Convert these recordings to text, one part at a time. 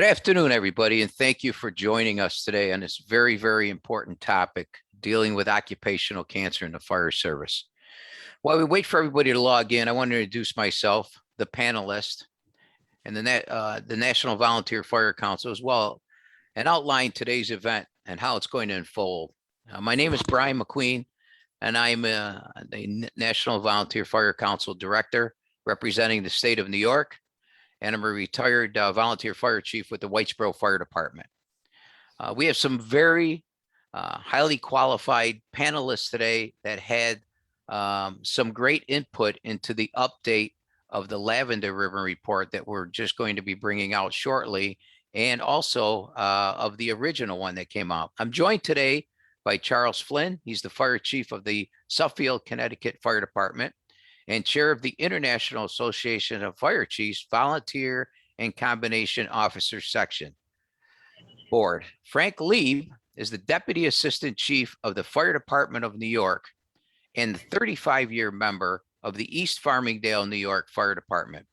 Good afternoon, everybody, and thank you for joining us today on this very, very important topic, dealing with occupational cancer in the fire service. While we wait for everybody to log in, I want to introduce myself, the panelist, and the National Volunteer Fire Council as well, and outline today's event and how it's going to unfold. My name is Brian McQueen, and I'm the National Volunteer Fire Council Director representing the state of New York, and I'm a retired volunteer fire chief with the Whitesboro Fire Department. We have some very highly qualified panelists today that had some great input into the update of the Lavender Ribbon Report that we're just going to be bringing out shortly, and also of the original one that came out. I'm joined today by Charles Flynn. He's the fire chief of the Suffield, Connecticut Fire Department and chair of the International Association of Fire Chiefs Volunteer and Combination Officers Section Board. Frank Leeb is the Deputy Assistant Chief of the Fire Department of New York and the 35-year member of the East Farmingdale, New York Fire Department.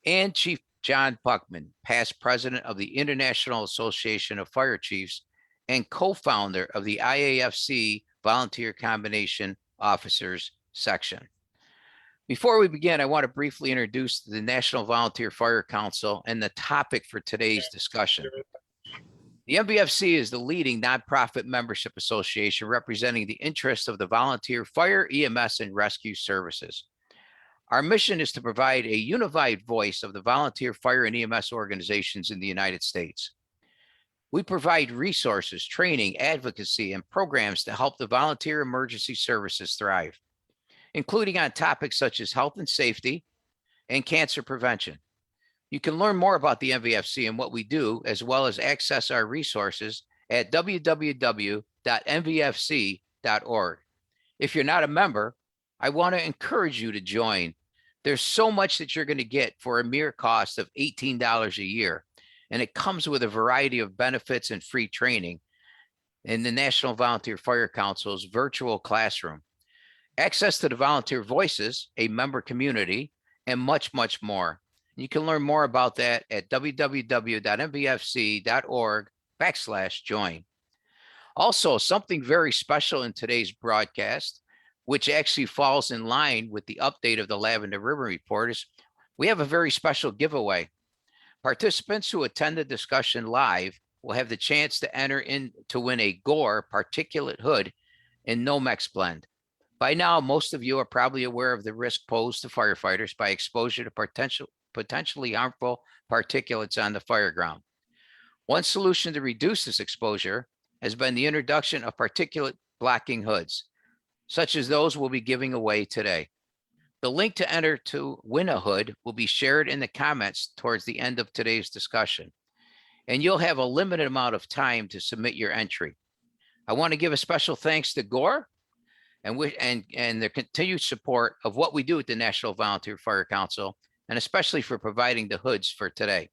And Chief John Buckman, past president of the International Association of Fire Chiefs and co-founder of the IAFC Volunteer Combination Officers Section. Before we begin, I want to briefly introduce the National Volunteer Fire Council and the topic for today's discussion. The MVFC is the leading nonprofit membership association representing the interests of the volunteer fire, EMS, and rescue services. Our mission is to provide a unified voice of the volunteer fire and EMS organizations in the United States. We provide resources, training, advocacy, and programs to help the volunteer emergency services thrive, including on topics such as health and safety and cancer prevention. You can learn more about the MVFC and what we do, as well as access our resources at www.nvfc.org. If you're not a member, I want to encourage you to join. There's so much that you're going to get for a mere cost of $18 a year, and it comes with a variety of benefits and free training in the National Volunteer Fire Council's virtual classroom, access to the volunteer voices, a member community, and much, much more. You can learn more about that at www.nvfc.org/join. Also, something very special in today's broadcast, which actually falls in line with the update of the Lavender Ribbon Report, is we have a very special giveaway. Participants who attend the discussion live will have the chance to enter in to win a Gore particulate hood in Nomex blend. By now, most of you are probably aware of the risk posed to firefighters by exposure to potentially harmful particulates on the fire ground. One solution to reduce this exposure has been the introduction of particulate blocking hoods, such as those we'll be giving away today. The link to enter to win a hood will be shared in the comments towards the end of today's discussion, and you'll have a limited amount of time to submit your entry. I want to give a special thanks to Gore and their continued support of what we do at the National Volunteer Fire Council, and especially for providing the hoods for today.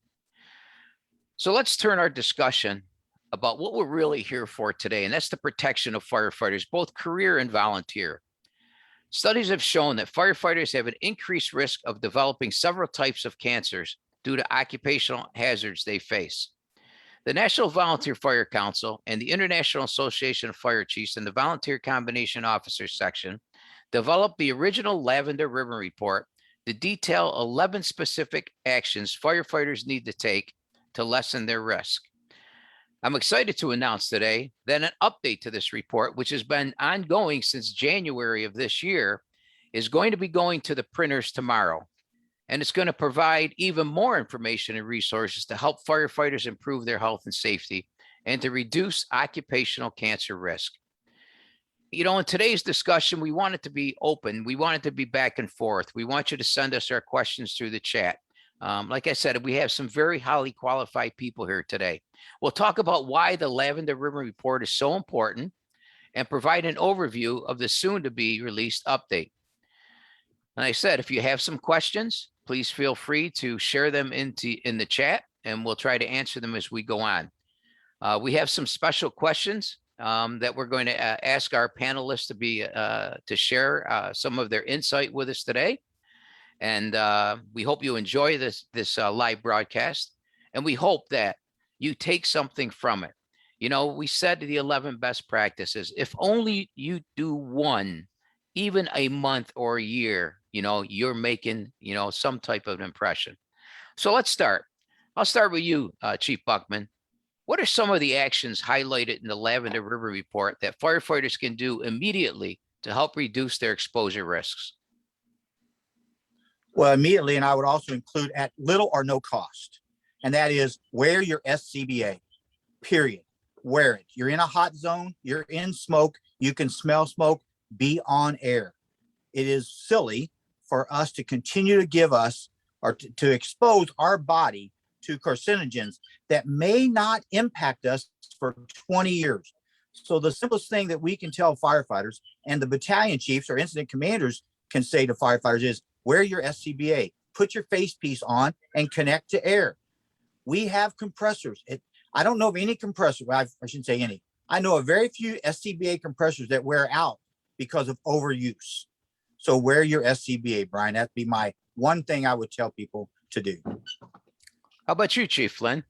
So let's turn our discussion about what we're really here for today, and that's the protection of firefighters, both career and volunteer. Studies have shown that firefighters have an increased risk of developing several types of cancers due to occupational hazards they face. The National Volunteer Fire Council and the International Association of Fire Chiefs and the Volunteer Combination Officers Section developed the original Lavender Ribbon Report to detail 11 specific actions firefighters need to take to lessen their risk. I'm excited to announce today that an update to this report, which has been ongoing since January of this year, is going to be going to the printers tomorrow. And it's going to provide even more information and resources to help firefighters improve their health and safety and to reduce occupational cancer risk. You know, in today's discussion, we want it to be open. We want it to be back and forth. We want you to send us our questions through the chat. Like I said, we have some very highly qualified people here today. We'll talk about why the Lavender Ribbon Report is so important and provide an overview of the soon to be released update. And I said, if you have some questions, please feel free to share them in the chat, and we'll try to answer them as we go on. We have some special questions that we're going to ask our panelists to share some of their insight with us today. And we hope you enjoy this live broadcast. And we hope that you take something from it. You know, we said the 11 best practices. If only you do one, even a month or a year, you know, you're making, you know, some type of impression. So let's start. I'll start with you, Chief Buckman. What are some of the actions highlighted in the Lavender Ribbon Report that firefighters can do immediately to help reduce their exposure risks? Well, immediately, and I would also include at little or no cost, and that is wear your SCBA, period. Wear it. You're in a hot zone, you're in smoke, you can smell smoke, be on air. It is silly for us to continue to give us or to expose our body to carcinogens that may not impact us for 20 years. So the simplest thing that we can tell firefighters and the battalion chiefs or incident commanders can say to firefighters is wear your SCBA, put your face piece on and connect to air. We have compressors. I don't know of any compressor. Well, I shouldn't say any. I know of very few SCBA compressors that wear out because of overuse. So wear your SCBA, Brian. That'd be my one thing I would tell people to do. How about you, Chief Flynn?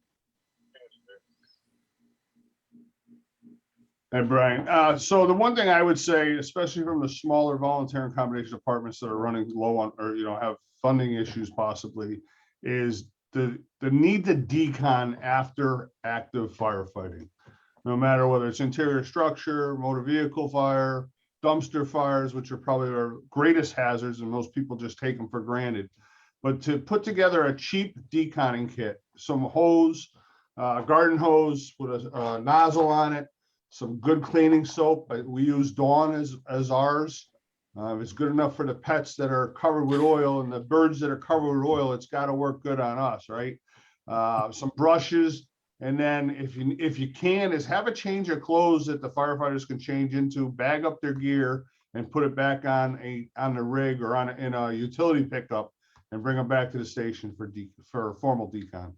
Hey, Brian. So the one thing I would say, especially from the smaller volunteer and combination departments that are running low on, or, you know, have funding issues possibly, is the need to decon after active firefighting. No matter whether it's interior structure, motor vehicle fire, dumpster fires, which are probably our greatest hazards and most people just take them for granted. But to put together a cheap deconning kit, some hose, garden hose with a nozzle on it, some good cleaning soap. We use Dawn as ours. It's good enough for the pets that are covered with oil and the birds that are covered with oil. It's got to work good on us, right? Some brushes, and then if you can, is have a change of clothes that the firefighters can change into, bag up their gear, and put it back on the rig or in a utility pickup, and bring them back to the station for formal decon.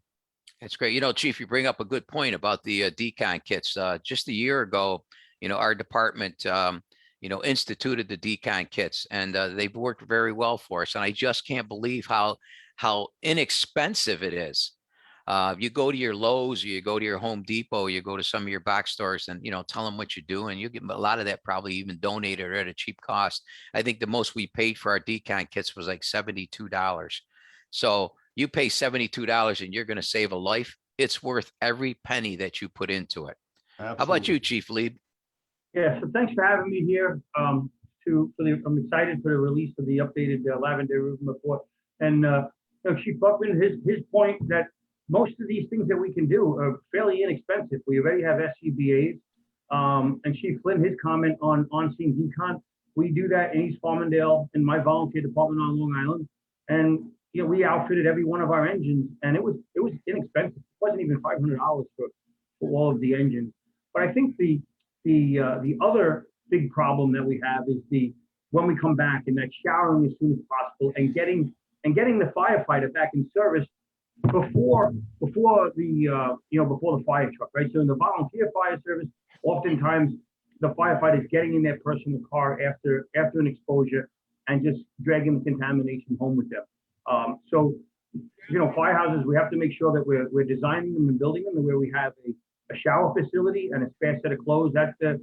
That's great. You know, Chief, you bring up a good point about the decon kits. Just a year ago, you know, our department, you know, instituted the decon kits, and they've worked very well for us. And I just can't believe how inexpensive it is. You go to your Lowe's, you go to your Home Depot, you go to some of your box stores, and, you know, tell them what you're doing. You get a lot of that probably even donated at a cheap cost. I think the most we paid for our decon kits was like $72. So you pay $72 and you're going to save a life. It's worth every penny that you put into it. Absolutely. How about you, Chief Leeb? Yeah, so thanks for having me here. I'm excited for the release of the updated Lavender Ribbon Report. And you know, Chief Buckman, his point that most of these things that we can do are fairly inexpensive. We already have SCBAs. And Chief Flynn, his comment on on-scene decon, we do that in East Farmingdale in my volunteer department on Long Island. And you know, we outfitted every one of our engines, and it was inexpensive. It wasn't even $500 for all of the engines. But I think the other big problem that we have is when we come back and that showering as soon as possible and getting the firefighter back in service before the fire truck, right? So in the volunteer fire service, oftentimes the firefighters getting in their personal car after an exposure and just dragging the contamination home with them. So, you know, firehouses, we have to make sure that we're designing them and building them where we have a shower facility and a spare set of clothes at the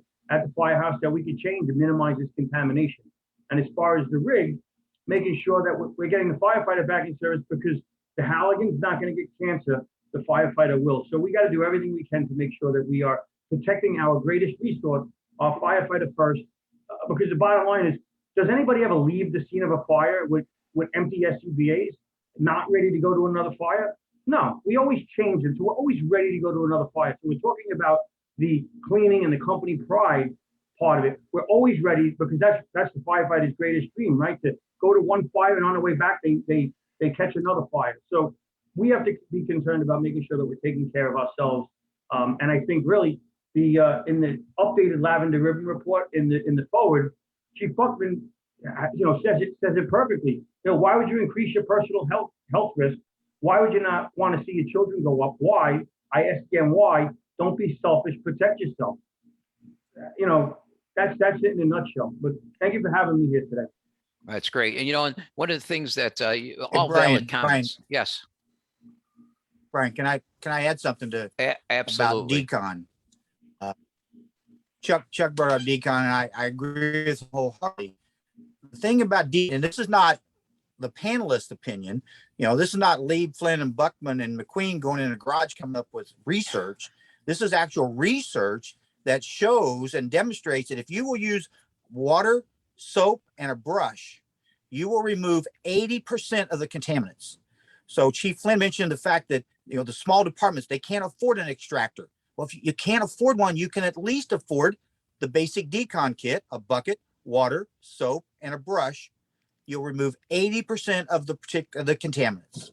firehouse that we can change to minimize this contamination. And as far as the rig, making sure that we're getting the firefighter back in service, because the Halligan's not going to get cancer, the firefighter will. So we got to do everything we can to make sure that we are protecting our greatest resource, our firefighter first, because the bottom line is, does anybody ever leave the scene of a fire with empty SCBAs, not ready to go to another fire? No, we always change them. So we're always ready to go to another fire. So we're talking about the cleaning and the company pride part of it. We're always ready, because that's the firefighter's greatest dream, right? To go to one fire and on the way back, they catch another fire. So we have to be concerned about making sure that we're taking care of ourselves. And I think really in the updated Lavender Ribbon Report in the forward, Chief Buckman, you know, says it perfectly. You know, why would you increase your personal health risk? Why would you not want to see your children go up? Why? I ask again, why? Don't be selfish. Protect yourself. You know, that's it in a nutshell. But thank you for having me here today. That's great. And, you know, and one of the things that all Brian, valid comments. Yes. Brian, can I add something to about Absolutely. decon? Chuck brought up decon, and I agree with him wholeheartedly. The thing about decon, and this is not the panelist opinion, this is not Leeb, Flynn, and Buckman and McQueen going in a garage coming up with research. This is actual research that shows and demonstrates that if you will use water, soap, and a brush, you will remove 80% of the contaminants. So Chief Flynn mentioned the fact that, the small departments, they can't afford an extractor. Well, if you can't afford one, you can at least afford the basic decon kit, a bucket, water, soap, and a brush. You'll remove 80% of the contaminants.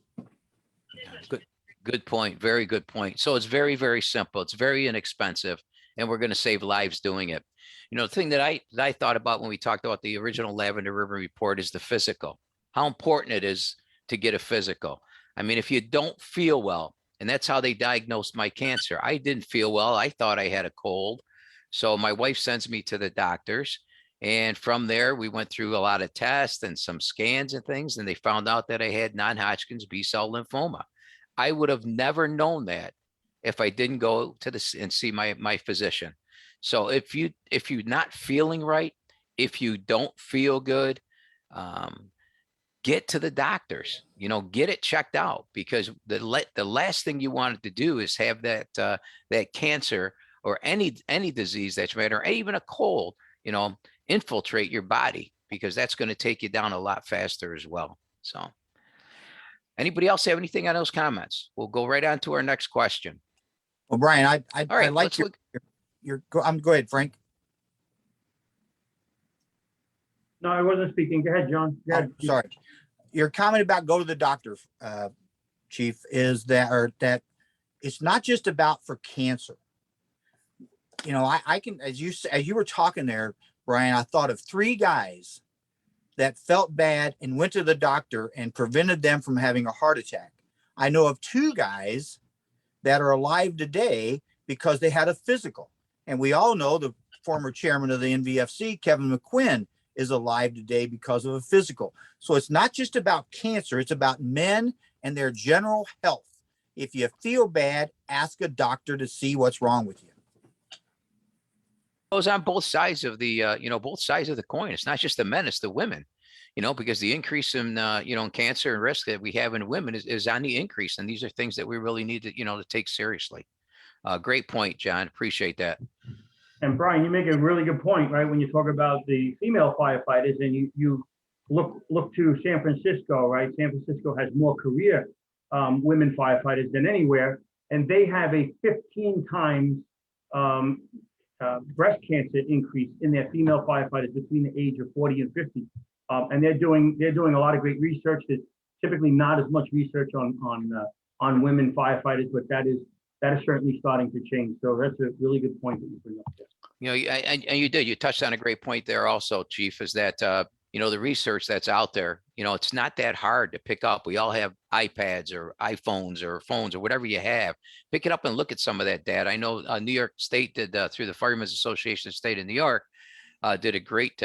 Good point. Very good point. So it's very, very simple. It's very inexpensive, and we're going to save lives doing it. The thing that I thought about when we talked about the original Lavender Ribbon Report is the physical, how important it is to get a physical. I mean, if you don't feel well, and that's how they diagnosed my cancer. I didn't feel well. I thought I had a cold. So my wife sends me to the doctors. And from there, we went through a lot of tests and some scans and things, and they found out that I had non-Hodgkin's B-cell lymphoma. I would have never known that if I didn't go to this and see my physician. So if you're not feeling right, if you don't feel good, get to the doctors, get it checked out, because the last thing you wanted to do is have that cancer or any disease that's matter, or even a cold, infiltrate your body, because that's going to take you down a lot faster as well. So anybody else have anything on those comments? We'll go right on to our next question. Well, Brian, I right, like go ahead, Frank. No, I wasn't speaking. Go ahead, John. Go ahead. Oh, sorry. Your comment about go to the doctor, Chief, is that it's not just about for cancer. I can, as you were talking there, Brian, I thought of 3 guys that felt bad and went to the doctor and prevented them from having a heart attack. I know of 2 guys that are alive today because they had a physical. And we all know the former chairman of the NVFC, Kevin McQueen, is alive today because of a physical. So it's not just about cancer, it's about men and their general health. If you feel bad, ask a doctor to see what's wrong with you. Goes on both sides of the both sides of the coin. It's not just the men, it's the women, because the increase in in cancer and risk that we have in women is on the increase, and these are things that we really need to to take seriously. Great point, John. Appreciate that. And Brian, you make a really good point, right? When you talk about the female firefighters, and you look to San Francisco, right? San Francisco has more career women firefighters than anywhere, and they have a 15 times breast cancer increase in their female firefighters between the age of 40 and 50. And they're doing a lot of great research. There's typically not as much research on women firefighters, but that is certainly starting to change. So that's a really good point that you bring up there. And you touched on a great point there also, Chief, is that the research that's out there, it's not that hard to pick up. We all have iPads or iPhones or phones or whatever you have. Pick it up and look at some of that data. I know New York State did, through the Firemen's Association of the State of New York, did a great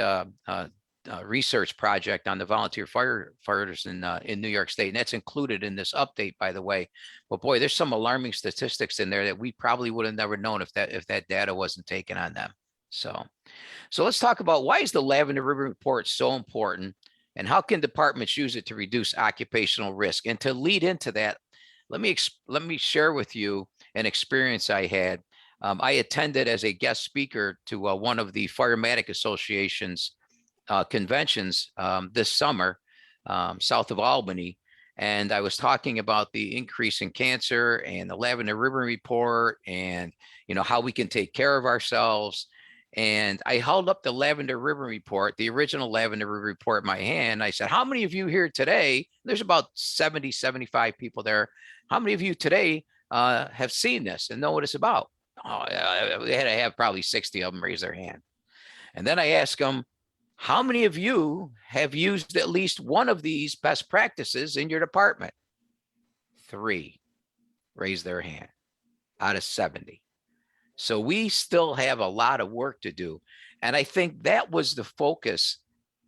research project on the volunteer firefighters in New York State. And that's included in this update, by the way. But boy, there's some alarming statistics in there that we probably would have never known if that data wasn't taken on them. So let's talk about, why is the Lavender Ribbon Report so important, and how can departments use it to reduce occupational risk? And to lead into that, let me share with you an experience I had. I attended as a guest speaker to one of the Firematic Association's conventions this summer, south of Albany. And I was talking about the increase in cancer and the Lavender Ribbon Report, and how we can take care of ourselves. And I held up the Lavender Ribbon Report, the original Lavender Ribbon Report, in my hand. I said, how many of you here today, there's about 70, 75 people there, how many of you today have seen this and know what it's about? Oh, we had to have probably 60 of them raise their hand. And then I asked them, how many of you have used at least one of these best practices in your department? 3 raised their hand out of 70. So we still have a lot of work to do. And I think that was the focus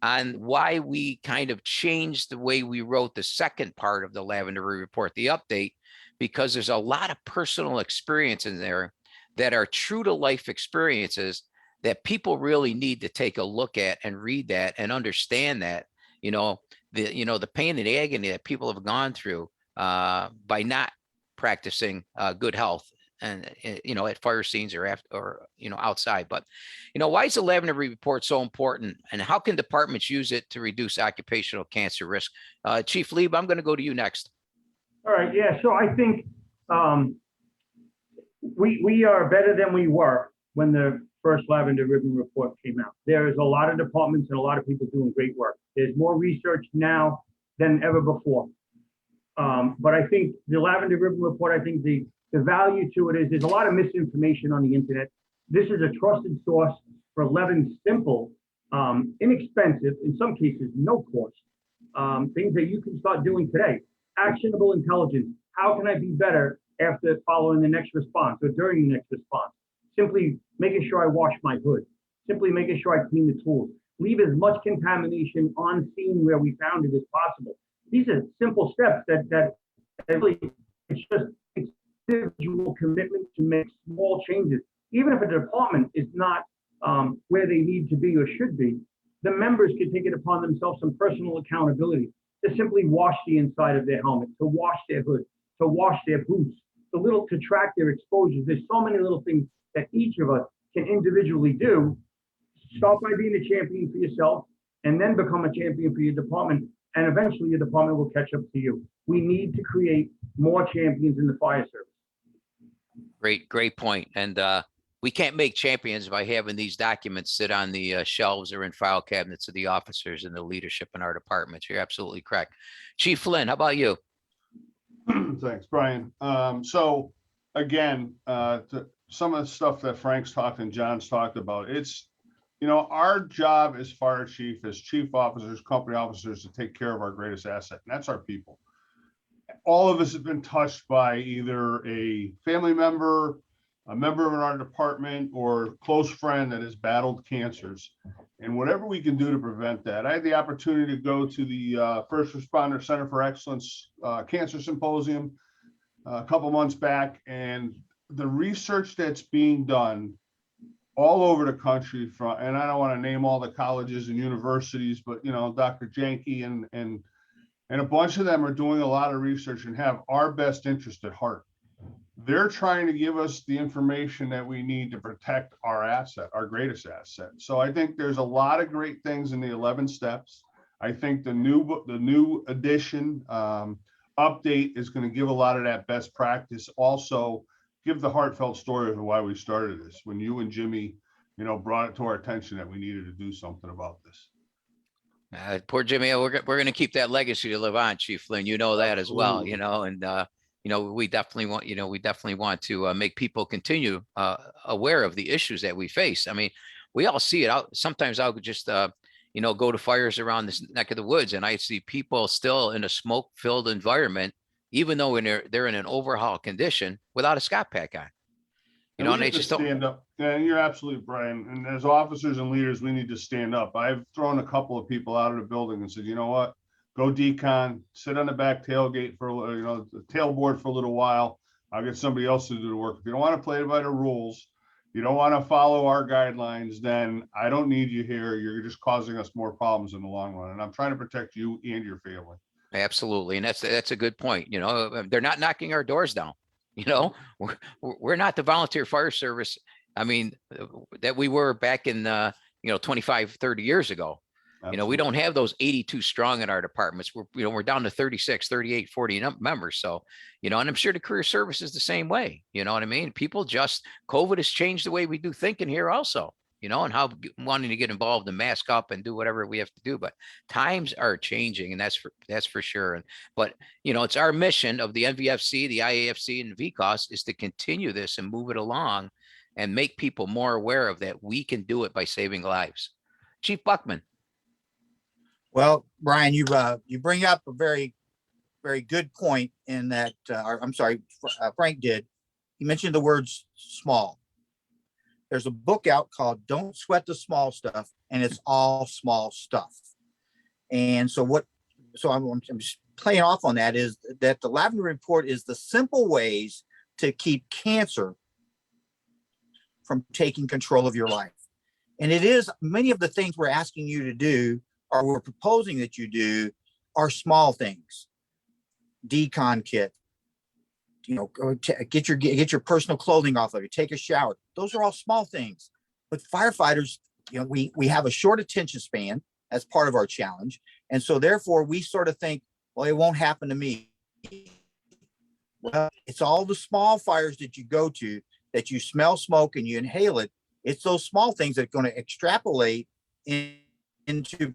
on why we kind of changed the way we wrote the second part of the Lavender Report, the update, because there's a lot of personal experience in there that are true to life experiences that people really need to take a look at and read that and understand that, the pain and agony that people have gone through by not practicing good health and, at fire scenes or after, or, outside. But, why is the Lavender Report so important, and how can departments use it to reduce occupational cancer risk? Chief Leeb, I'm going to go to you next. All right, yeah, so I think we are better than we were when the first Lavender Ribbon Report came out. There's a lot of departments and a lot of people doing great work. There's more research now than ever before. But I think the Lavender Ribbon Report, I think the value to it is there's a lot of misinformation on the internet. This is a trusted source for 11 simple, inexpensive, in some cases, no cost, things that you can start doing today. Actionable intelligence. How can I be better after following the next response or during the next response? Simply making sure I wash my hood. Simply making sure I clean the tools. Leave as much contamination on scene where we found it as possible. These are simple steps that really, it's just individual commitment to make small changes. Even if a department is not where they need to be or should be, the members can take it upon themselves some personal accountability to simply wash the inside of their helmet, to wash their hood, to wash their boots, to track their exposures. There's so many little things that each of us can individually do. Start by being a champion for yourself and then become a champion for your department. And eventually your department will catch up to you. We need to create more champions in the fire service. Great point. And we can't make champions by having these documents sit on the shelves or in file cabinets of the officers and the leadership in our departments. You're absolutely correct. Chief Flynn, how about you? Thanks, Brian. So again, some of the stuff that Frank's talked and John's talked about, it's, our job as fire chief, as chief officers, company officers, to take care of our greatest asset, and that's our people. All of us have been touched by either a family member, a member of our department, or close friend that has battled cancers. And whatever we can do to prevent that. I had the opportunity to go to the First Responder Center for Excellence Cancer Symposium a couple months back, and the research that's being done all over the country and I don't want to name all the colleges and universities, but Dr. Janke and a bunch of them are doing a lot of research and have our best interest at heart. They're trying to give us the information that we need to protect our asset, our greatest asset. So I think there's a lot of great things in the 11 steps. I think the new edition update is going to give a lot of that best practice. Also, give the heartfelt story of why we started this, when you and Jimmy, brought it to our attention that we needed to do something about this. Poor Jimmy, we're going to keep that legacy to live on, Chief Flynn. You know that as well, and we definitely want to make people continue aware of the issues that we face. I mean, we all see it. Sometimes I'll just go to fires around this neck of the woods, and I see people still in a smoke-filled environment, even though they're in an overhaul condition without a SCAB pack on. And they just don't stand up. Yeah, you're absolutely, Brian. And as officers and leaders, we need to stand up. I've thrown a couple of people out of the building and said, you know what? Go decon, sit on the back tailgate for the tailboard for a little while. I'll get somebody else to do the work. If you don't want to play by the rules, you don't want to follow our guidelines, then I don't need you here. You're just causing us more problems in the long run. And I'm trying to protect you and your family. Absolutely. And that's a good point. They're not knocking our doors down. We're not the volunteer fire service. I mean, that we were back in 25, 30 years ago. Absolutely. We don't have those 82 strong in our departments. We're down to 36, 38, 40 members. So, and I'm sure the career service is the same way. You know what I mean? People COVID has changed the way we do thinking here also, and how wanting to get involved and mask up and do whatever we have to do. But times are changing, and that's for sure. But it's our mission of the NVFC, the IAFC, and VCOS is to continue this and move it along and make people more aware of that we can do it by saving lives. Chief Buckman. Well, Brian, you bring up a very, very good point in that, Frank did. He mentioned the words small. There's a book out called Don't Sweat the Small Stuff, and it's all small stuff. And so I'm just playing off on that is that the Lavender Report is the simple ways to keep cancer from taking control of your life. And it is many of the things we're asking you to do, or we're proposing that you do, are small things. Decon kit, go get your personal clothing off of you, take a shower. Those are all small things. But firefighters, we have a short attention span as part of our challenge. And so therefore we sort of think, well, it won't happen to me. Well, it's all the small fires that you go to, that you smell smoke and you inhale it. It's those small things that are going to extrapolate into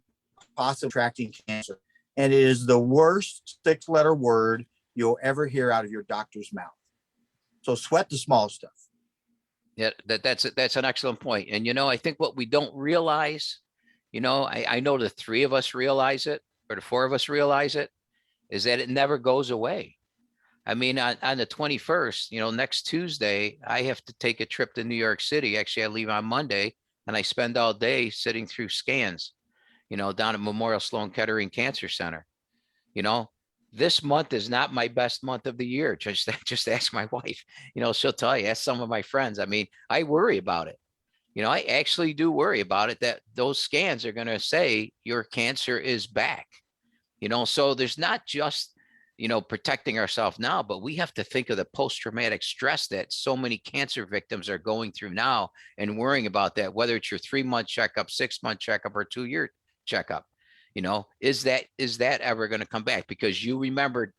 possibly attracting cancer. And it is the worst 6-letter word you'll ever hear out of your doctor's mouth. So sweat the small stuff. Yeah, that's an excellent point. And, I think what we don't realize, I know the 3 of us realize it, or the 4 of us realize it, is that it never goes away. I mean, on the 21st, next Tuesday, I have to take a trip to New York City. Actually, I leave on Monday and I spend all day sitting through scans, down at Memorial Sloan Kettering Cancer Center. This month is not my best month of the year. Just ask my wife, she'll tell you, ask some of my friends. I mean, I worry about it. I actually do worry about it, that those scans are going to say your cancer is back, so there's not just, protecting ourselves now, but we have to think of the post-traumatic stress that so many cancer victims are going through now and worrying about that, whether it's your 3-month checkup, 6-month checkup, or 2-year checkup. Is that ever going to come back? Because you remember,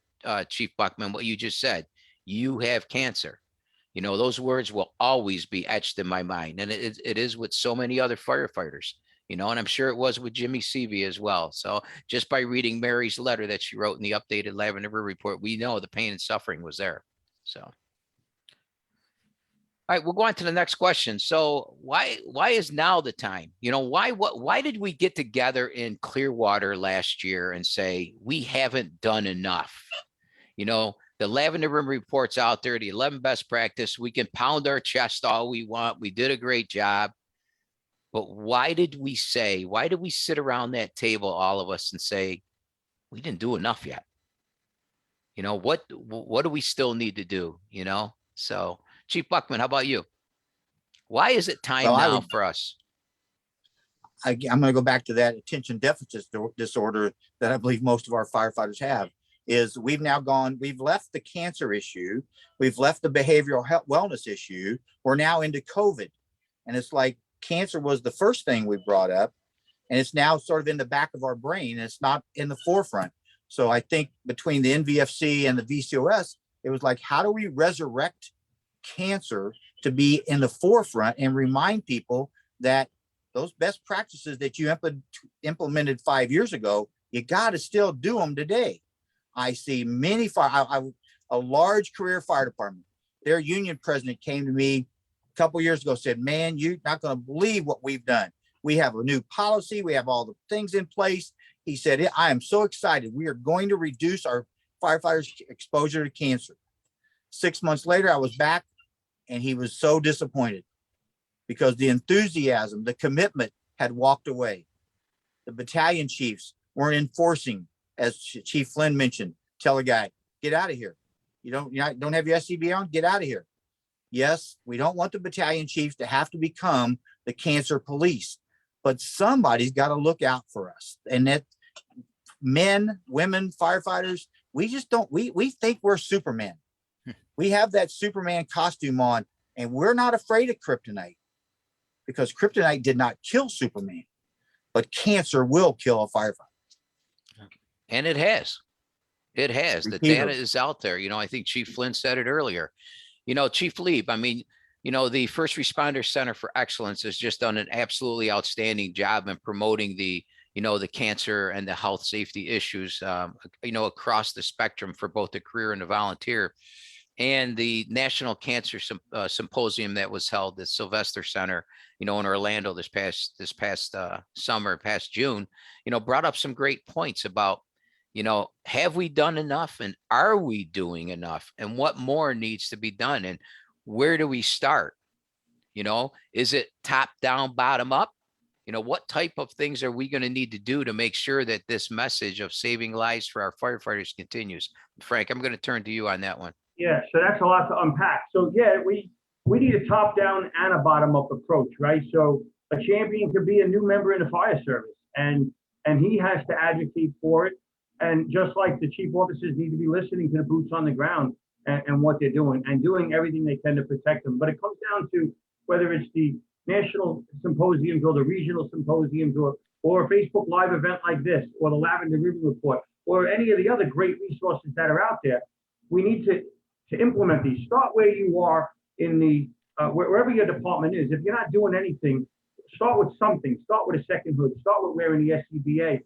Chief Buckman, what you just said, you have cancer. Those words will always be etched in my mind. And it is with so many other firefighters, and I'm sure it was with Jimmy Seavey as well. So just by reading Mary's letter that she wrote in the updated Lavender Report, we know the pain and suffering was there. So. All right, we'll go on to the next question. So why is now the time? Why did we get together in Clearwater last year and say we haven't done enough? The Lavender Ribbon Report's out there, the 11 best practice. We can pound our chest all we want. We did a great job. But why did we sit around that table, all of us, and say, we didn't do enough yet? What do we still need to do? So Chief Buckman, how about you? Why is it time now for us? I'm going to go back to that attention deficit disorder that I believe most of our firefighters have. Is we've left the cancer issue, we've left the behavioral health wellness issue, we're now into COVID. And it's like cancer was the first thing we brought up, and it's now sort of in the back of our brain, and it's not in the forefront. So I think between the NVFC and the VCOS, it was like, how do we resurrect cancer to be in the forefront and remind people that those best practices that you implemented 5 years ago, you got to still do them today. I see many a large career fire department, their union president came to me a couple of years ago, said, man, you're not going to believe what we've done. We have a new policy. We have all the things in place. He said, I am so excited. We are going to reduce our firefighters' exposure to cancer. 6 months later, I was back, and he was so disappointed because the enthusiasm, the commitment had walked away. The battalion chiefs weren't enforcing, as Chief Flynn mentioned. Tell a guy, get out of here. You don't have your SCB on, get out of here. Yes, we don't want the battalion chiefs to have to become the cancer police, but somebody's got to look out for us. And that men, women, firefighters, we just don't, we think we're Superman. We have that Superman costume on, and we're not afraid of kryptonite, because kryptonite did not kill Superman, but cancer will kill a firefighter. And it has. It has. The data is out there. I think Chief Flynn said it earlier. Chief Leeb, I mean, the First Responder Center for Excellence has just done an absolutely outstanding job in promoting the cancer and the health safety issues, across the spectrum for both the career and the volunteer. And the National Cancer Symposium that was held at Sylvester Center, in Orlando this past summer, past June, brought up some great points about, have we done enough, and are we doing enough, and what more needs to be done, and where do we start? Is it top down, bottom up? what type of things are we going to need to do to make sure that this message of saving lives for our firefighters continues? Frank, I'm going to turn to you on that one. Yeah, so that's a lot to unpack. So yeah, we need a top-down and a bottom-up approach, right? So a champion could be a new member in the fire service, and he has to advocate for it. And just like the chief officers need to be listening to the boots on the ground and what they're doing and doing everything they can to protect them. But it comes down to whether it's the national symposiums or the regional symposiums or a Facebook Live event like this, or the Lavender Ribbon Report, or any of the other great resources that are out there. We need to implement these. Start where you are in the, wherever your department is. If you're not doing anything, start with something. Start with a second hood. Start with wearing the SCBA.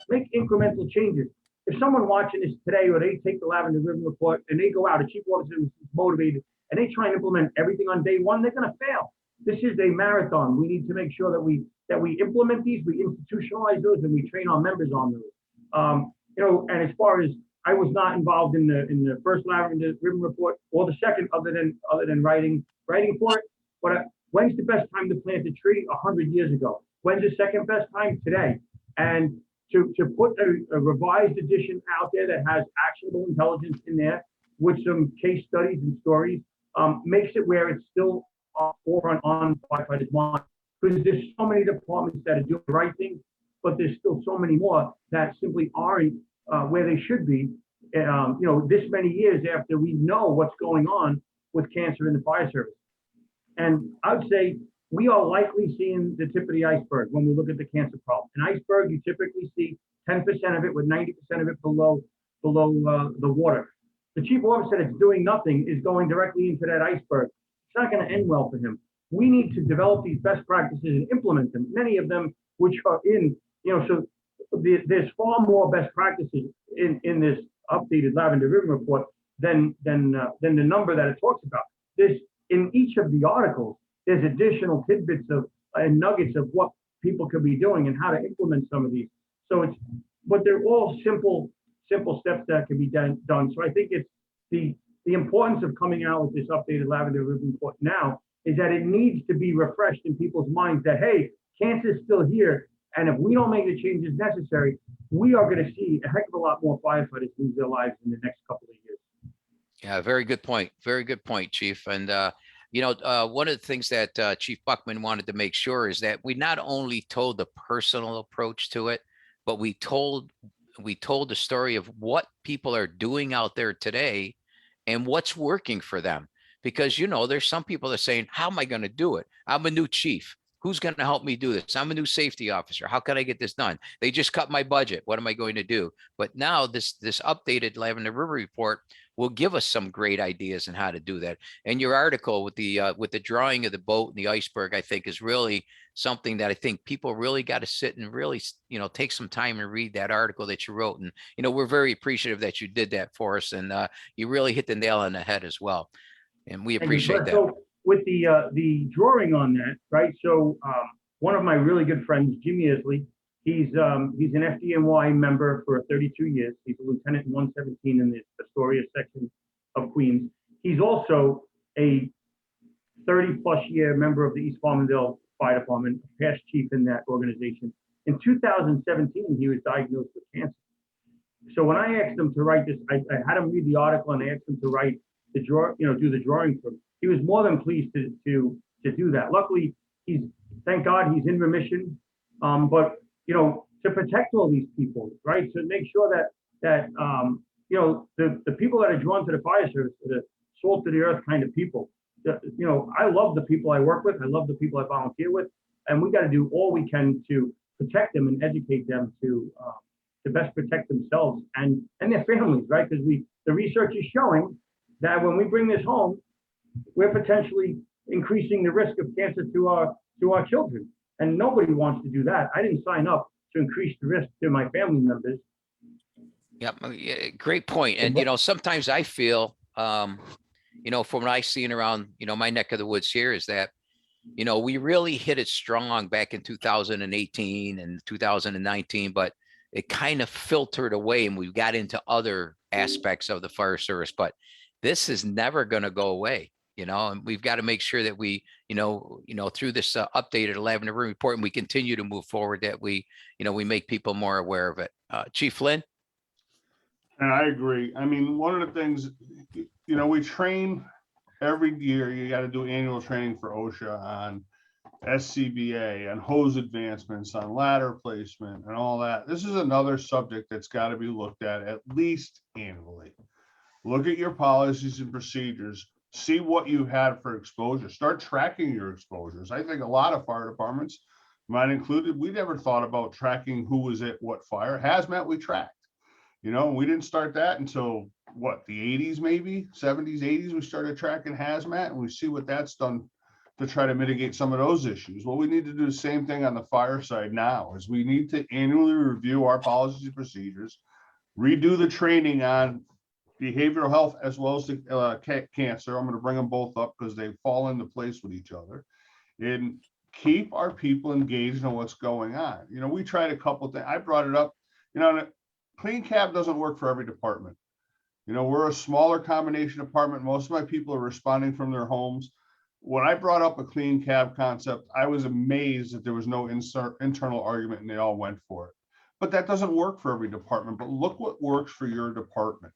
Make incremental changes. If someone watching this today, or they take the Lavender Ribbon Report and they go out, a chief officer is motivated, and they try and implement everything on day one, they're going to fail. This is a marathon. We need to make sure that we implement these, we institutionalize those, and we train our members on those. And as far as I was not involved in the first Lavender Ribbon Report or the second, other than writing for it. But when's the best time to plant a tree? 100 years ago. When's the second best time? Today. And to put a revised edition out there that has actionable intelligence in there with some case studies and stories makes it where it's still forefront on firefighters' mind, because there's so many departments that are doing the right thing, but there's still so many more that simply aren't where they should be. This many years after we know what's going on with cancer in the fire service. And I would say we are likely seeing the tip of the iceberg when we look at the cancer problem. An iceberg, you typically see 10% of it with 90% of it below the water. The chief officer that's doing nothing is going directly into that iceberg. It's not going to end well for him. We need to develop these best practices and implement them, many of them which are so there's far more best practices in this updated Lavender Ribbon Report than the number that it talks about. In each of the articles, there's additional tidbits and nuggets of what people could be doing and how to implement some of these. But they're all simple steps that can be done. So I think it's the importance of coming out with this updated Lavender Ribbon Report now is that it needs to be refreshed in people's minds that, hey, cancer is still here. And if we don't make the changes necessary, we are going to see a heck of a lot more firefighters lose their lives in the next couple of years. Yeah, very good point. Very good point, Chief. And, one of the things that Chief Buckman wanted to make sure is that we not only told the personal approach to it, but we told the story of what people are doing out there today and what's working for them. Because, there's some people that are saying, how am I going to do it? I'm a new chief. Who's going to help me do this? I'm a new safety officer. How can I get this done? They just cut my budget. What am I going to do? But now this updated Lavender Ribbon Report will give us some great ideas on how to do that. And your article with the drawing of the boat and the iceberg, I think, is really something that I think people really got to sit and really, take some time and read that article that you wrote. And, we're very appreciative that you did that for us. And you really hit the nail on the head as well. And we appreciate that. So with the drawing on that, right? So one of my really good friends, Jimmy Isley, he's an FDNY member for 32 years. He's a lieutenant in 117 in the Astoria section of Queens. He's also a 30-plus year member of the East Farmingdale Fire Department, past chief in that organization. In 2017, he was diagnosed with cancer. So when I asked him to write this, I had him read the article and I asked him to write the do the drawing for him. He was more than pleased to do that. Luckily, thank God he's in remission. But to protect all these people, right? To make sure that the people that are drawn to the fire service are the salt of the earth kind of people. I love the people I work with. I love the people I volunteer with, and we got to do all we can to protect them and educate them to best protect themselves and their families, right? Because the research is showing that when we bring this home, we're potentially increasing the risk of cancer to our children, and nobody wants to do that. I didn't sign up to increase the risk to my family members. Yep, great point. And sometimes I feel, from what I've seen around, my neck of the woods here is that, we really hit it strong back in 2018 and 2019, but it kind of filtered away and we got into other aspects of the fire service. But this is never going to go away. and we've got to make sure that we, through this updated Lavender Ribbon Report, and we continue to move forward, that we make people more aware of it. Chief Flynn? And I agree. I mean, one of the things, we train every year. You got to do annual training for OSHA on SCBA and hose advancements, on ladder placement and all that. This is another subject that's got to be looked at least annually. Look at your policies and procedures, see what you had for exposure, start tracking your exposures. I think a lot of fire departments, mine included, we never thought about tracking who was at what fire. Hazmat we tracked, we didn't start that until what, the 80s, maybe 70s, 80s, we started tracking hazmat, and we see what that's done to try to mitigate some of those issues. Well, we need to do the same thing on the fire side now, is we need to annually review our policies and procedures, redo the training on behavioral health as well as the cancer. I'm going to bring them both up because they fall into place with each other, and keep our people engaged on what's going on. We tried a couple of things. I brought it up, clean cab doesn't work for every department. We're a smaller combination department. Most of my people are responding from their homes. When I brought up a clean cab concept, I was amazed that there was no internal argument and they all went for it. But that doesn't work for every department. But look what works for your department.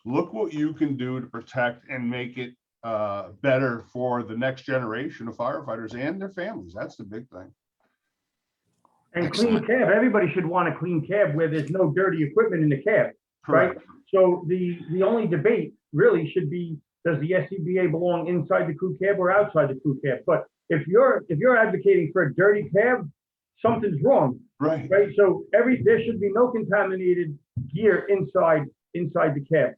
Look what you can do to protect and make it better for the next generation of firefighters and their families. That's the big thing. And Excellent. clean cab, everybody should want a clean cab where there's no dirty equipment in the cab, right? Correct. So the only debate really should be, does the SCBA belong inside the crew cab or outside the crew cab? But if you're advocating for a dirty cab, something's wrong, Right. right? So there should be no contaminated gear inside the cab,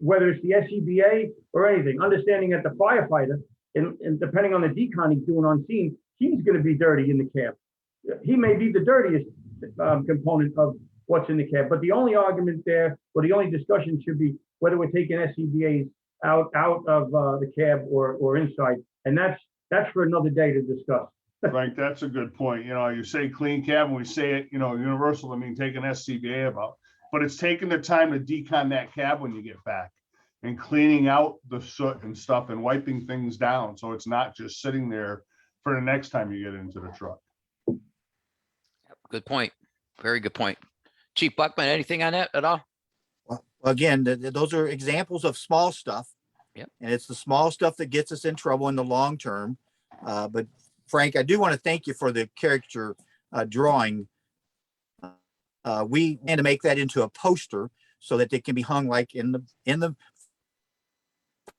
whether it's the SCBA or anything. Understanding that the firefighter, and depending on the decon he's doing on scene, he's going to be dirty in the cab. He may be the dirtiest component of what's in the cab. But the only argument there, or the only discussion should be whether we're taking SCBA's out of the cab or inside, and that's for another day to discuss. Right, that's a good point. You say clean cab, and we say it, universal. I mean, taking SCBA about, but it's taking the time to decon that cab when you get back, and cleaning out the soot and stuff, and wiping things down, so it's not just sitting there for the next time you get into the truck. Good point. Very good point. Chief Buckman, anything on that at all? Well, again, those are examples of small stuff. Yep. And it's the small stuff that gets us in trouble in the long term. But Frank, I do want to thank you for the caricature drawing. We plan to make that into a poster so that they can be hung like in the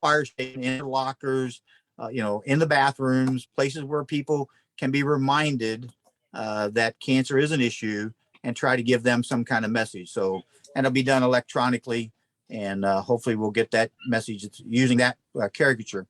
fire station, in the lockers, in the bathrooms, places where people can be reminded that cancer is an issue, and try to give them some kind of message. So, and it'll be done electronically, and hopefully we'll get that message using that caricature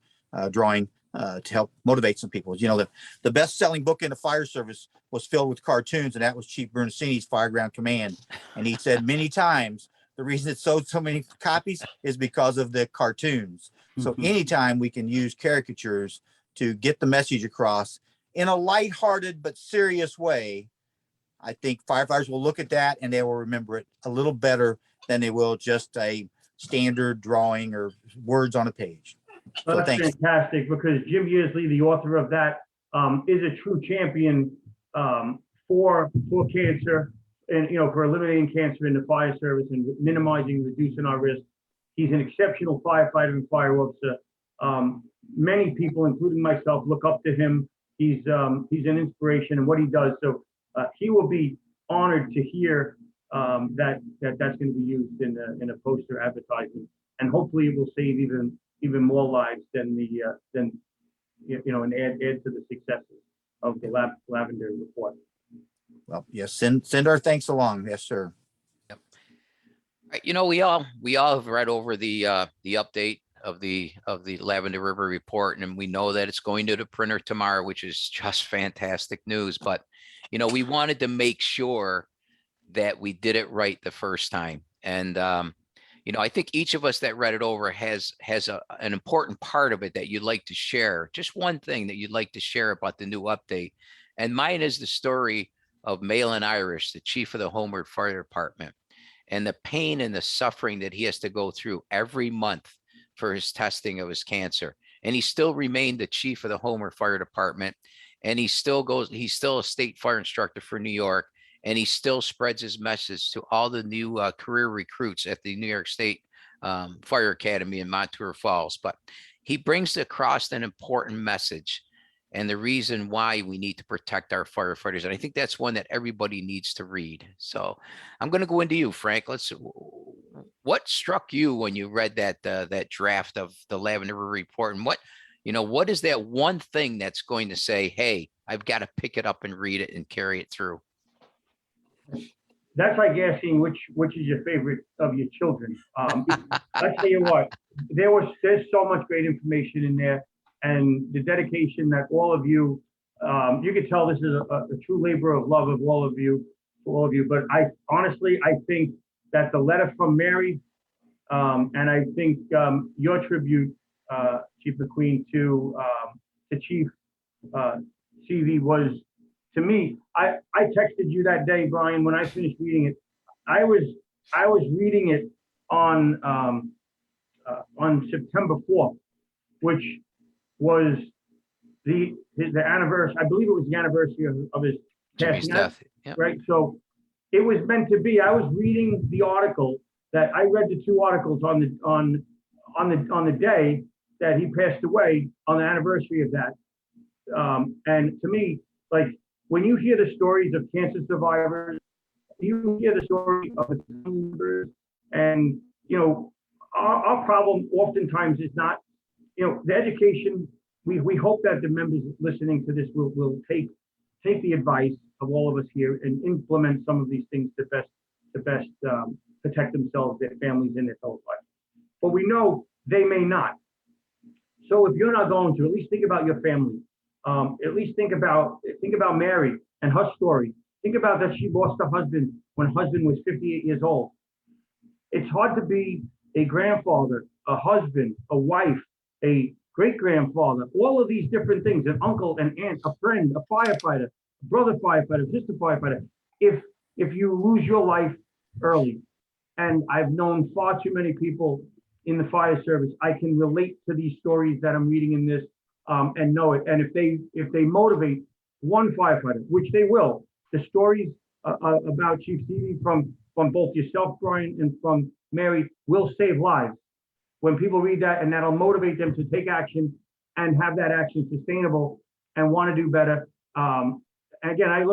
drawing to help motivate some people. The best-selling book in the fire service was filled with cartoons, and that was Chief Bernasini's Fireground Command. And he said many times, the reason it sold so many copies is because of the cartoons. So anytime we can use caricatures to get the message across in a lighthearted but serious way, I think firefighters will look at that and they will remember it a little better than they will just a standard drawing or words on a page. Well, So that's thanks. fantastic, because Jim Yearsley, the author of that, is a true champion for cancer and, for eliminating cancer in the fire service and minimizing, reducing our risk. He's an exceptional firefighter and fire officer. Many people, including myself, look up to him. He's an inspiration in what he does. So he will be honored to hear that's going to be used in a poster advertisement, and hopefully it will save even more lives than and add to the successes of the Lavender Report. Well, yes, send our thanks along. Yes, sir. Yep. Right, we all have read over the update of the Lavender Ribbon Report, and we know that it's going to the printer tomorrow, which is just fantastic news. But we wanted to make sure that we did it right the first time, and I think each of us that read it over has an important part of it that you'd like to share. Just one thing that you'd like to share about the new update, and mine is the story of Malin Irish, the chief of the Homeward Fire Department, and the pain and the suffering that he has to go through every month for his testing of his cancer. and he still remained the chief of the Homer Fire Department. And he's still a state fire instructor for New York, and he still spreads his message to all the new career recruits at the New York State Fire Academy in Montour Falls. But he brings across an important message and the reason why we need to protect our firefighters. And I think that's one that everybody needs to read. So I'm going to go into you, Frank. What struck you when you read that draft of the Lavender Report, and what is that one thing that's going to say, hey, I've got to pick it up and read it and carry it through? That's like asking which is your favorite of your children. I tell you what, there's so much great information in there, and the dedication that all of you, you could tell this is a true labor of love of all of you, for all of you. But I think that the letter from Mary, and I think your tribute, Chief McQueen, to Chief CV was, to me, I texted you that day, Brian, when I finished reading it. I was reading it on September 4th, which was the anniversary. I believe it was the anniversary of his Jimmy's death. Yep. Right. So it was meant to be. I was reading the article that I read, the two articles on the day that he passed away, on the anniversary of that. And to me, like, when you hear the stories of cancer survivors, you hear the story of the members, and our problem oftentimes is not, the education. We hope that the members listening to this will take the advice of all of us here and implement some of these things to best protect themselves, their families, and their fellow lives. But we know they may not. So if you're not going to, at least think about your family. At least think about Mary and her story. Think about that she lost her husband when her husband was 58 years old. It's hard to be a grandfather, a husband, a wife, a great-grandfather, all of these different things, an uncle, an aunt, a friend, a firefighter, a brother firefighter, sister firefighter, if you lose your life early. And I've known far too many people in the fire service. I can relate to these stories that I'm reading in this, and know it. And if they motivate one firefighter, which they will, the stories about Chief CV from both yourself, Brian, and from Mary will save lives. When people read that, and that'll motivate them to take action and have that action sustainable and want to do better. Again,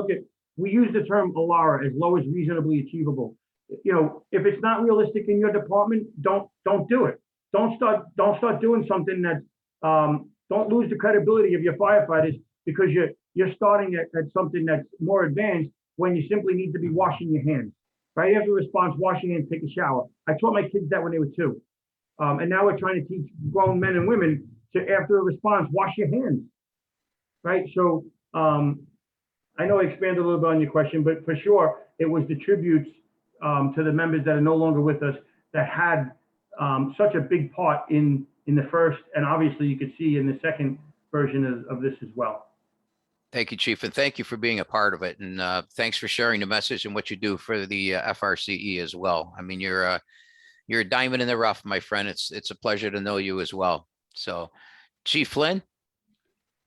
we use the term ALARA, as low as reasonably achievable. If it's not realistic in your department, don't do it. Don't start doing something that's, don't lose the credibility of your firefighters because you're starting at something that's more advanced when you simply need to be washing your hands. Right after response, washing hands, take a shower. I taught my kids that when they were 2. And now we're trying to teach grown men and women to, after a response, wash your hands. Right. So I know I expanded a little bit on your question, but for sure, it was the tributes to the members that are no longer with us that had such a big part in the first, and obviously you could see in the second version of this as well. Thank you, Chief, and thank you for being a part of it. And thanks for sharing the message and what you do for the FRCE as well. I mean, you're a diamond in the rough, my friend. It's a pleasure to know you as well. So, Chief Flynn.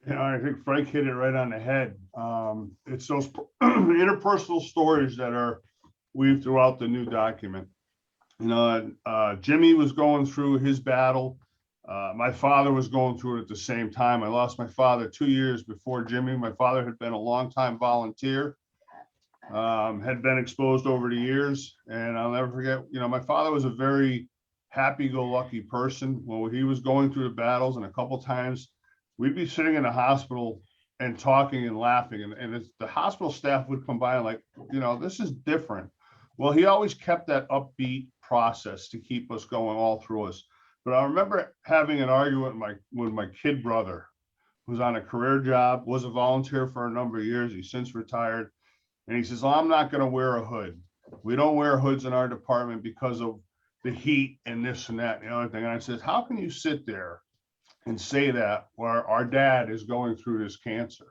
Yeah, I think Frank hit it right on the head. It's those interpersonal stories that are weaved throughout the new document. Jimmy was going through his battle. My father was going through it at the same time. I lost my father 2 years before Jimmy. My father had been a longtime volunteer, had been exposed over the years. And I'll never forget, my father was a very happy-go-lucky person. When he was going through the battles, and a couple times we'd be sitting in the hospital and talking and laughing. And the hospital staff would come by and like, this is different. Well, he always kept that upbeat process to keep us going all through us. But I remember having an argument with my kid brother, who's on a career job, was a volunteer for a number of years. He's since retired. And he says, I'm not going to wear a hood. We don't wear hoods in our department because of the heat and this and that and the other thing. And I said, how can you sit there and say that where our dad is going through this cancer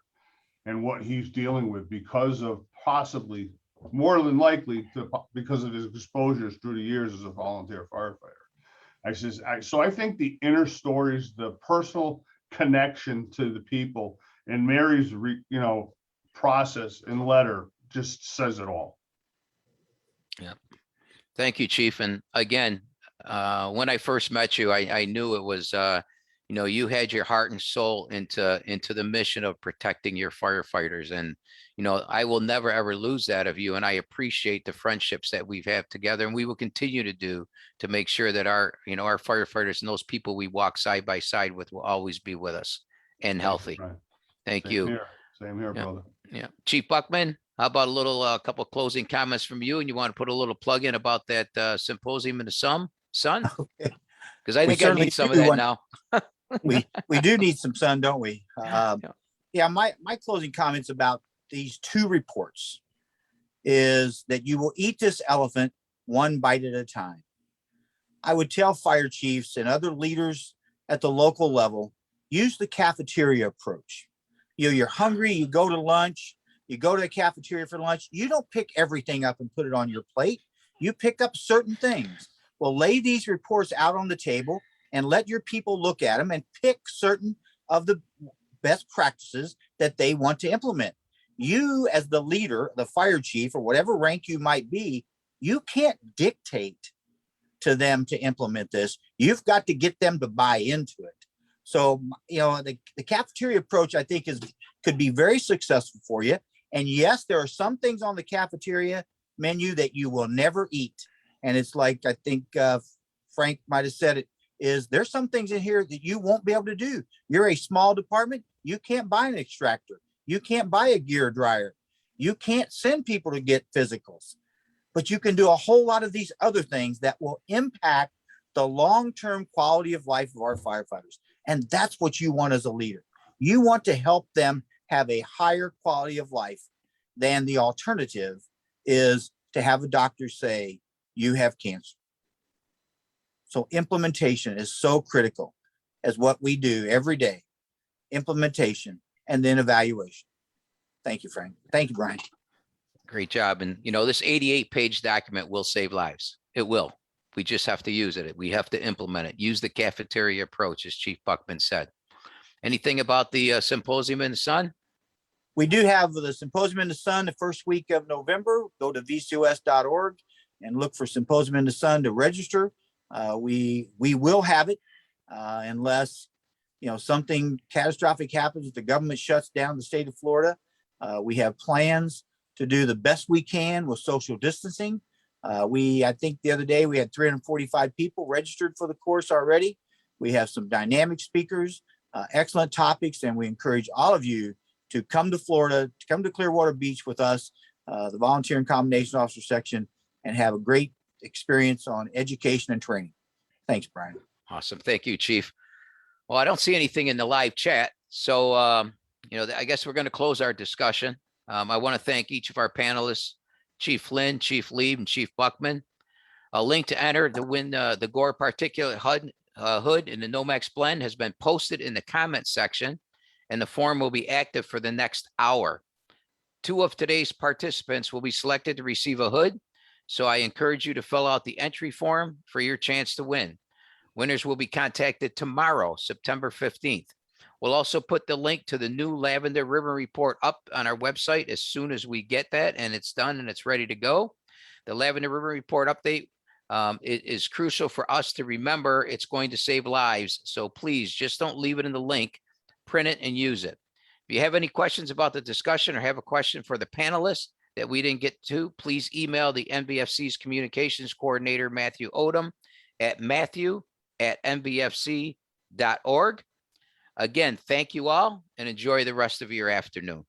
and what he's dealing with because of possibly, more than likely, because of his exposures through the years as a volunteer firefighter? So I think the inner stories, the personal connection to the people, and Mary's, process and letter just says it all. Yeah. Thank you, Chief. And again, when I first met you, I knew it was, you had your heart and soul into the mission of protecting your firefighters. And, I will never, ever lose that of you. And I appreciate the friendships that we've had together, and we will continue to do to make sure that our firefighters and those people we walk side by side with will always be with us and healthy. Right. Thank Same you. Here. Same here, Yeah. brother. Yeah. Chief Buckman, how about a little, couple closing comments from you? And you want to put a little plug in about that symposium in the sun? Because I We think I certainly need some of do that want- now. We do need some sun, don't we? Yeah. Yeah, my closing comments about these two reports is that you will eat this elephant one bite at a time. I would tell fire chiefs and other leaders at the local level, use the cafeteria approach. You're hungry, you go to lunch, you go to the cafeteria for lunch. You don't pick everything up and put it on your plate. You pick up certain things. Well, lay these reports out on the table and let your people look at them and pick certain of the best practices that they want to implement. You, as the leader, the fire chief, or whatever rank you might be, you can't dictate to them to implement this. You've got to get them to buy into it. So, the cafeteria approach, I think, could be very successful for you. And yes, there are some things on the cafeteria menu that you will never eat. And it's like, I think Frank might have said it, is there's some things in here that you won't be able to do. You're a small department. You can't buy an extractor. You can't buy a gear dryer. You can't send people to get physicals. But you can do a whole lot of these other things that will impact the long-term quality of life of our firefighters. And that's what you want as a leader. You want to help them have a higher quality of life than the alternative is to have a doctor say, you have cancer. So implementation is so critical as what we do every day. Implementation and then evaluation. Thank you, Frank. Thank you, Brian. Great job. And, this 88-page document will save lives. It will. We just have to use it. We have to implement it. Use the cafeteria approach, as Chief Buckman said. Anything about the symposium in the sun? We do have the Symposium in the Sun the first week of November. Go to VCOS.org and look for Symposium in the Sun to register. We will have it unless something catastrophic happens. The government shuts down the state of Florida. We have plans to do the best we can with social distancing. I think the other day we had 345 people registered for the course already. We have some dynamic speakers, excellent topics, and we encourage all of you to come to Florida, to come to Clearwater Beach with us, the Volunteer and Combination Officer section, and have a great experience on education and training. Thanks, Brian. Awesome. Thank you, Chief. Well, I don't see anything in the live chat. So, I guess we're going to close our discussion. I want to thank each of our panelists, Chief Flynn, Chief Leeb, and Chief Buckman. A link to enter to win the Gore particulate hood in the Nomex blend has been posted in the comments section, and the form will be active for the next hour. 2 of today's participants will be selected to receive a hood, so I encourage you to fill out the entry form for your chance to win. Winners will be contacted tomorrow, September 15th. We'll also put the link to the new Lavender Ribbon Report up on our website as soon as we get that and it's done and it's ready to go. The Lavender Ribbon Report update is crucial for us to remember. It's going to save lives. So please just don't leave it in the link, print it and use it. If you have any questions about the discussion or have a question for the panelists that we didn't get to, please email the NVFC's communications coordinator, Matthew Odom, at matthew@nvfc.org. Again, thank you all and enjoy the rest of your afternoon.